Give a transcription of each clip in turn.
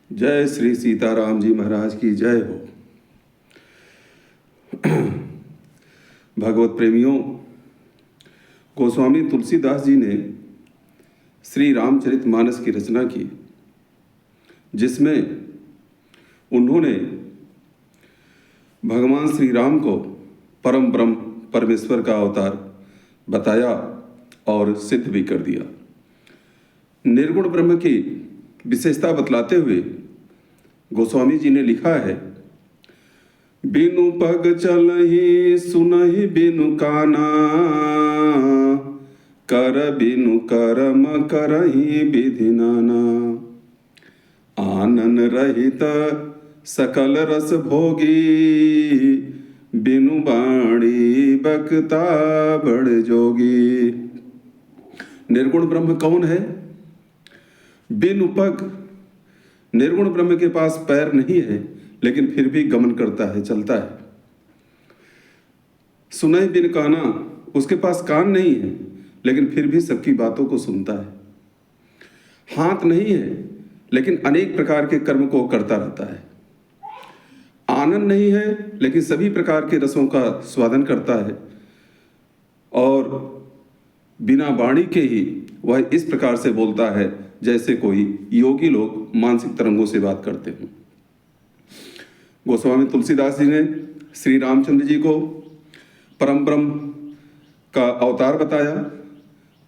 जय श्री सीताराम जी महाराज की जय हो। भगवत प्रेमियों, गोस्वामी तुलसीदास जी ने श्री रामचरितमानस की रचना की, जिसमें उन्होंने भगवान श्री राम को परम ब्रह्म परमेश्वर का अवतार बताया और सिद्ध भी कर दिया। निर्गुण ब्रह्म की विशेषता बतलाते हुए गोस्वामी जी ने लिखा है, बिनु पग चलहि सुनहि बिनु काना, कर बिनु कर्म करहि विधि नाना। आनन रहित सकल रस भोगी, बिनु बाणी बक्ता बड़ जोगी। निर्गुण ब्रह्म कौन है? बिनु पग, निर्गुण ब्रह्म के पास पैर नहीं है लेकिन फिर भी गमन करता है, चलता है। सुनहि बिन काना, उसके पास कान नहीं है लेकिन फिर भी सबकी बातों को सुनता है। हाथ नहीं है लेकिन अनेक प्रकार के कर्म को करता रहता है। आनंद नहीं है लेकिन सभी प्रकार के रसों का स्वादन करता है। और बिना वाणी के ही वह इस प्रकार से बोलता है जैसे कोई योगी लोग मानसिक तरंगों से बात करते हैं। गोस्वामी तुलसीदास जी ने श्री रामचंद्र जी को परम ब्रह्म का अवतार बताया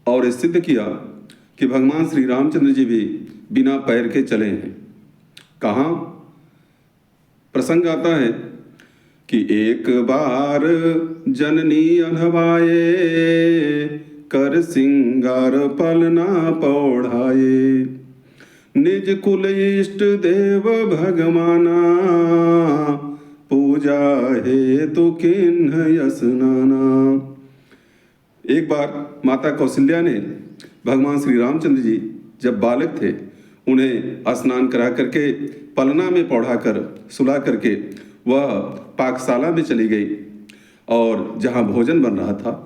और सिद्ध किया कि भगवान श्री रामचंद्र जी भी बिना पैर के चले हैं। कहाँ प्रसंग आता है कि एक बार जननी अनवाए, कर सिंगार पलना पौढ़ाए। निज कुल इष्ट देव भगवाना, पूजा हे तो किन्ह यसनाना। एक बार माता कौशल्या ने भगवान श्री रामचंद्र जी जब बालक थे उन्हें स्नान करा करके पलना में पौढ़ाकर सुला करके वह पाकशाला में चली गई और जहाँ भोजन बन रहा था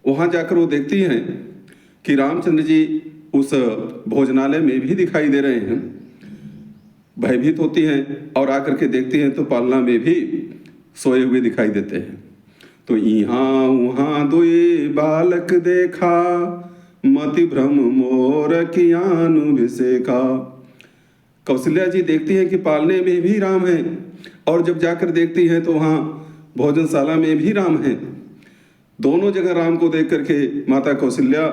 वहाँ जाकर वो देखती हैं कि रामचंद्र जी उस भोजनालय में भी दिखाई दे रहे हैं। भयभीत होती हैं और आकर के देखती हैं तो पालना में भी सोए हुए दिखाई देते हैं। तो यहाँ वहाँ दुई बालक देखा, मति भ्रम मोर कियानुभिषेका। कौशल्या जी देखती हैं कि पालने में भी राम हैं और जब जाकर देखती हैं तो वहाँ भोजनशाला में भी राम हैं। दोनों जगह राम को देख करके माता कौशल्या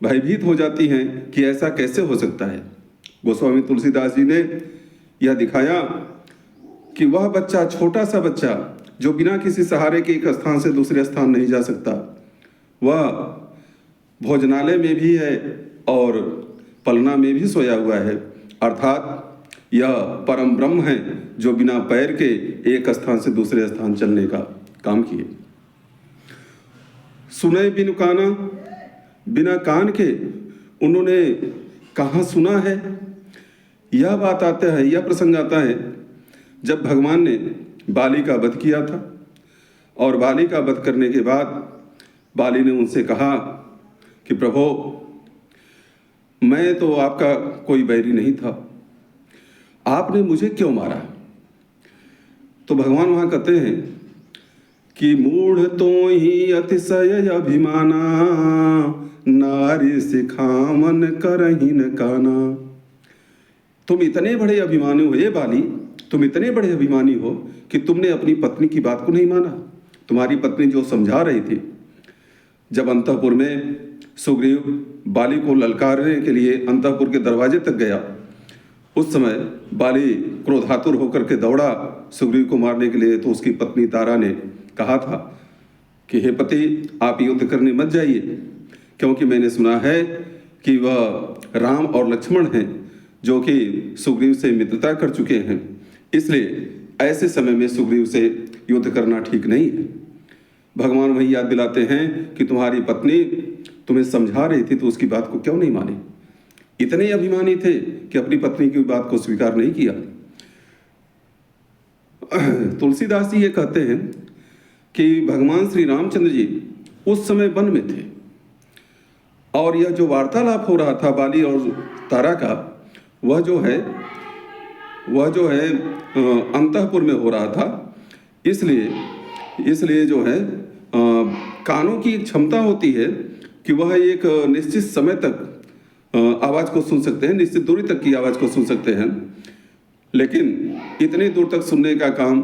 भयभीत हो जाती हैं कि ऐसा कैसे हो सकता है। गोस्वामी तुलसीदास जी ने यह दिखाया कि वह बच्चा, छोटा सा बच्चा जो बिना किसी सहारे के एक स्थान से दूसरे स्थान नहीं जा सकता, वह भोजनालय में भी है और पलना में भी सोया हुआ है। अर्थात यह परम ब्रह्म है जो बिना पैर के एक स्थान से दूसरे स्थान चलने का काम किए। सुने बिनु काना, बिना कान के उन्होंने कहाँ सुना है। यह बात आता है, यह प्रसंग आता है जब भगवान ने बाली का वध किया था और बाली का वध करने के बाद बाली ने उनसे कहा कि प्रभो, मैं तो आपका कोई बैरी नहीं था, आपने मुझे क्यों मारा। तो भगवान वहाँ कहते हैं कि मूढ़ तो ही अतिशय अभिमाना, नारी सिखामन करही न काना। तुम इतने बड़े अभिमानी हो, ये बाली, तुम इतने बड़े अभिमानी हो कि तुमने अपनी पत्नी की बात को नहीं माना। तुम्हारी पत्नी जो समझा रही थी, जब अंतःपुर में सुग्रीव बाली को ललकारने के लिए अंतःपुर के दरवाजे तक गया, उस समय बाली क्रोधातुर होकर के दौड़ा सुग्रीव को मारने के लिए। तो उसकी पत्नी तारा ने कहा था कि हे पति, आप युद्ध करने मत जाइए, क्योंकि मैंने सुना है कि वह राम और लक्ष्मण हैं जो कि सुग्रीव से मित्रता कर चुके हैं, इसलिए ऐसे समय में सुग्रीव से युद्ध करना ठीक नहीं है। भगवान वही याद दिलाते हैं कि तुम्हारी पत्नी तुम्हें समझा रही थी तो उसकी बात को क्यों नहीं मानी। इतने अभिमानी थे कि अपनी पत्नी की बात को स्वीकार नहीं किया। तुलसीदास जी ये कहते हैं कि भगवान श्री रामचंद्र जी उस समय वन में थे और यह जो वार्तालाप हो रहा था बाली और तारा का, वह जो है वह जो है अंतःपुर में हो रहा था। इसलिए जो है कानों की एक क्षमता होती है कि वह एक निश्चित समय तक आवाज़ को सुन सकते हैं, निश्चित दूरी तक की आवाज़ को सुन सकते हैं, लेकिन इतनी दूर तक सुनने का काम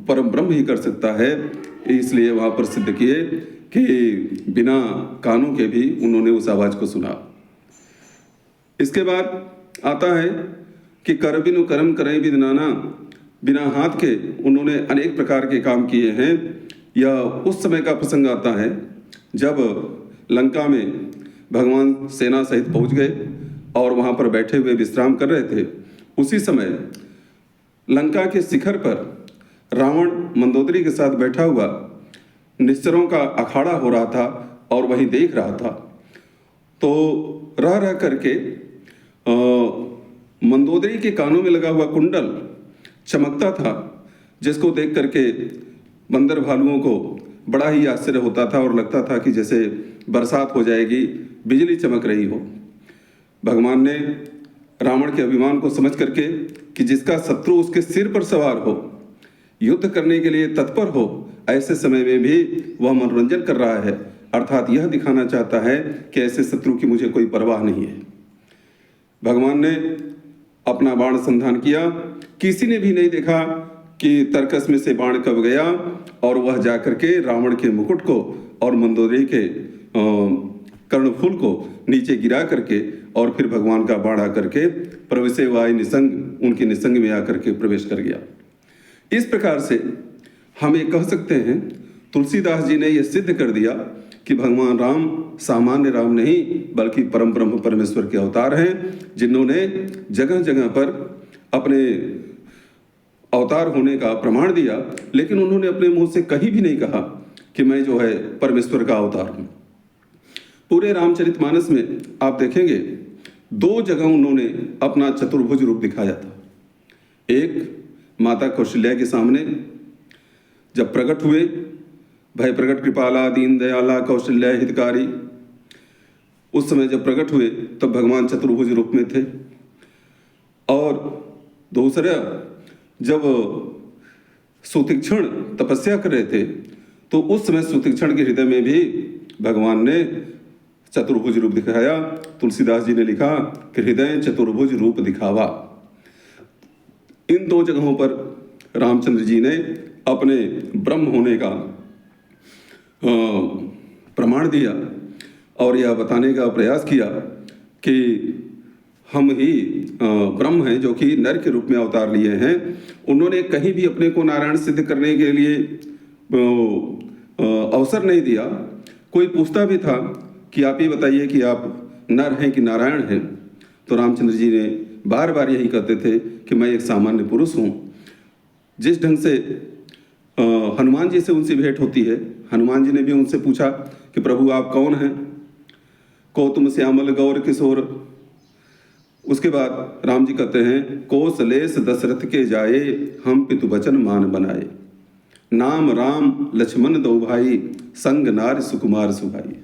परम ब्रह्म ही कर सकता है। इसलिए वहाँ पर सिद्ध किए कि बिना कानों के भी उन्होंने उस आवाज़ को सुना। इसके बाद आता है कि कर बिनु कर्म करें बिन नाना, बिना हाथ के उन्होंने अनेक प्रकार के काम किए हैं। यह उस समय का प्रसंग आता है जब लंका में भगवान सेना सहित पहुंच गए और वहाँ पर बैठे हुए विश्राम कर रहे थे। उसी समय लंका के शिखर पर रावण मंदोदरी के साथ बैठा हुआ निश्चरों का अखाड़ा हो रहा था और वहीं देख रहा था। तो रह करके मंदोदरी के कानों में लगा हुआ कुंडल चमकता था, जिसको देख करके बंदर भालुओं को बड़ा ही आश्चर्य होता था और लगता था कि जैसे बरसात हो जाएगी, बिजली चमक रही हो। भगवान ने रावण के अभिमान को समझ करके कि जिसका शत्रु उसके सिर पर सवार हो, युद्ध करने के लिए तत्पर हो, ऐसे समय में भी वह मनोरंजन कर रहा है, अर्थात यह दिखाना चाहता है कि ऐसे शत्रु की मुझे कोई परवाह नहीं है। भगवान ने अपना बाण संधान किया, किसी ने भी नहीं देखा कि तरकस में से बाण कब गया, और वह जाकर के रावण के मुकुट को और मंदोदरी के कर्णफूल को नीचे गिरा करके और फिर भगवान का बाण आकर के प्रवेशे वाय निसंग, उनके निसंग में आकर के प्रवेश कर गया। इस प्रकार से हम ये कह सकते हैं, तुलसीदास जी ने यह सिद्ध कर दिया कि भगवान राम सामान्य राम नहीं बल्कि परम ब्रह्म परमेश्वर के अवतार हैं, जिन्होंने जगह जगह पर अपने अवतार होने का प्रमाण दिया, लेकिन उन्होंने अपने मुंह से कहीं भी नहीं कहा कि मैं जो है परमेश्वर का अवतार हूं। पूरे रामचरितमानस में आप देखेंगे 2 जगह उन्होंने अपना चतुर्भुज रूप दिखाया था। एक माता कौशल्या के सामने जब प्रकट हुए, भय प्रकट कृपाला दीन दयाला कौशल्या हितकारी, उस समय जब प्रकट हुए तब भगवान चतुर्भुज रूप में थे। और दूसरा जब सुतीक्षण तपस्या कर रहे थे तो उस समय सुतीक्षण के हृदय में भी भगवान ने चतुर्भुज रूप दिखाया। तुलसीदास जी ने लिखा कि हृदय चतुर्भुज रूप दिखावा। इन 2 जगहों पर रामचंद्र जी ने अपने ब्रह्म होने का प्रमाण दिया और यह बताने का प्रयास किया कि हम ही ब्रह्म हैं जो कि नर के रूप में अवतार लिए हैं। उन्होंने कहीं भी अपने को नारायण सिद्ध करने के लिए अवसर नहीं दिया। कोई पूछता भी था कि आप ये बताइए कि आप नर हैं कि नारायण हैं, तो रामचंद्र जी ने बार बार यही कहते थे कि मैं एक सामान्य पुरुष हूँ। जिस ढंग से हनुमान जी से उनसे भेंट होती है, हनुमान जी ने भी उनसे पूछा कि प्रभु आप कौन हैं, को तुम श्यामल गौर किशोर। उसके बाद राम जी कहते हैं कौशलेश दशरथ के जाए हम पितु वचन मान बनाए, नाम राम लक्ष्मण दो भाई संग नार सुकुमार सुभाई।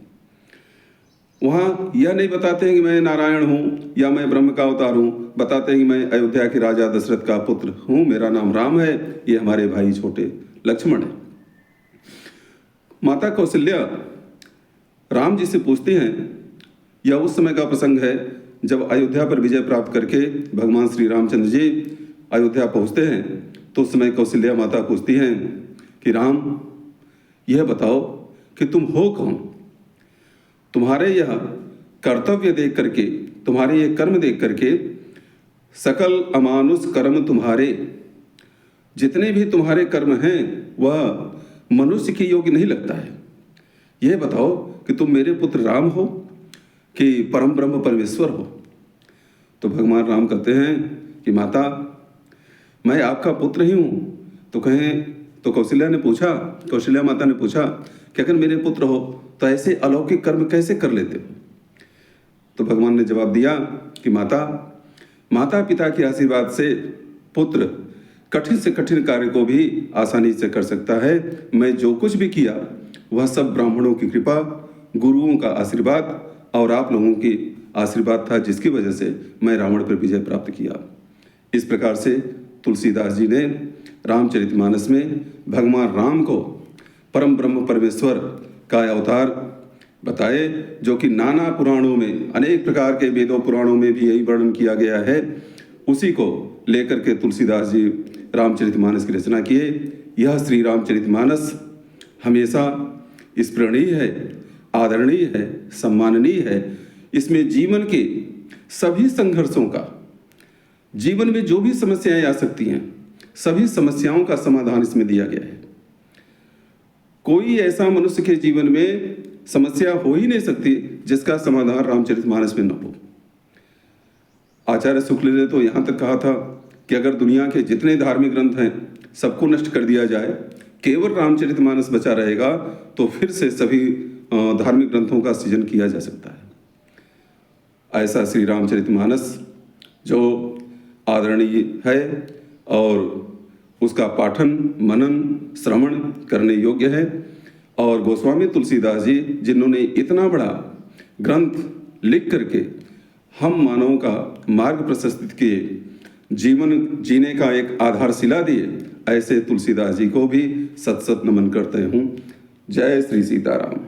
वहाँ यह नहीं बताते हैं कि मैं नारायण हूँ या मैं ब्रह्म का अवतार हूँ, बताते हैं कि मैं अयोध्या के राजा दशरथ का पुत्र हूँ, मेरा नाम राम है, ये हमारे भाई छोटे लक्ष्मण है। माता कौशल्या राम जी से पूछती हैं, यह उस समय का प्रसंग है जब अयोध्या पर विजय प्राप्त करके भगवान श्री रामचंद्र जी अयोध्या पहुँचते हैं। तो उस समय कौशल्या माता पूछती हैं कि राम यह बताओ कि तुम हो कौन, तुम्हारे यह कर्तव्य देख करके, तुम्हारे ये कर्म देख करके सकल अमानुष कर्म तुम्हारे, जितने भी तुम्हारे कर्म हैं वह मनुष्य के योग्य नहीं लगता है। यह बताओ कि तुम मेरे पुत्र राम हो कि परम ब्रह्म परमेश्वर हो। तो भगवान राम कहते हैं कि माता मैं आपका पुत्र ही हूँ। तो कौशल्या माता ने पूछा कि अगर मेरे पुत्र हो तो ऐसे अलौकिक कर्म कैसे कर लेते हो। तो भगवान ने जवाब दिया कि माता पिता के आशीर्वाद से पुत्र कठिन से कठिन कार्य को भी आसानी से कर सकता है। मैं जो कुछ भी किया वह सब ब्राह्मणों की कृपा, गुरुओं का आशीर्वाद और आप लोगों की आशीर्वाद था, जिसकी वजह से मैं रावण पर विजय प्राप्त किया। इस प्रकार से तुलसीदास जी ने रामचरितमानस में भगवान राम को परम ब्रह्म परमेश्वर का अवतार बताए, जो कि नाना पुराणों में, अनेक प्रकार के वेदों पुराणों में भी यही वर्णन किया गया है। उसी को लेकर के तुलसीदास जी रामचरितमानस की रचना किए। यह श्री रामचरितमानस हमेशा स्मरणीय है, आदरणीय है, सम्माननीय है। इसमें जीवन के सभी संघर्षों का, जीवन में जो भी समस्याएं आ सकती हैं, सभी समस्याओं का समाधान इसमें दिया गया है। कोई ऐसा मनुष्य के जीवन में समस्या हो ही नहीं सकती जिसका समाधान रामचरितमानस में न हो। आचार्य शुक्ल ने तो यहाँ तक कहा था कि अगर दुनिया के जितने धार्मिक ग्रंथ हैं सबको नष्ट कर दिया जाए, केवल रामचरितमानस बचा रहेगा, तो फिर से सभी धार्मिक ग्रंथों का सृजन किया जा सकता है। ऐसा श्री रामचरितमानस जो आदरणीय है और उसका पाठन, मनन, श्रवण करने योग्य है। और गोस्वामी तुलसीदास जी जिन्होंने इतना बड़ा ग्रंथ लिख करके हम मानवों का मार्ग प्रशस्त किए, जीवन जीने का एक आधारशिला दिए, ऐसे तुलसीदास जी को भी सत सत नमन करते हूँ। जय श्री सीताराम।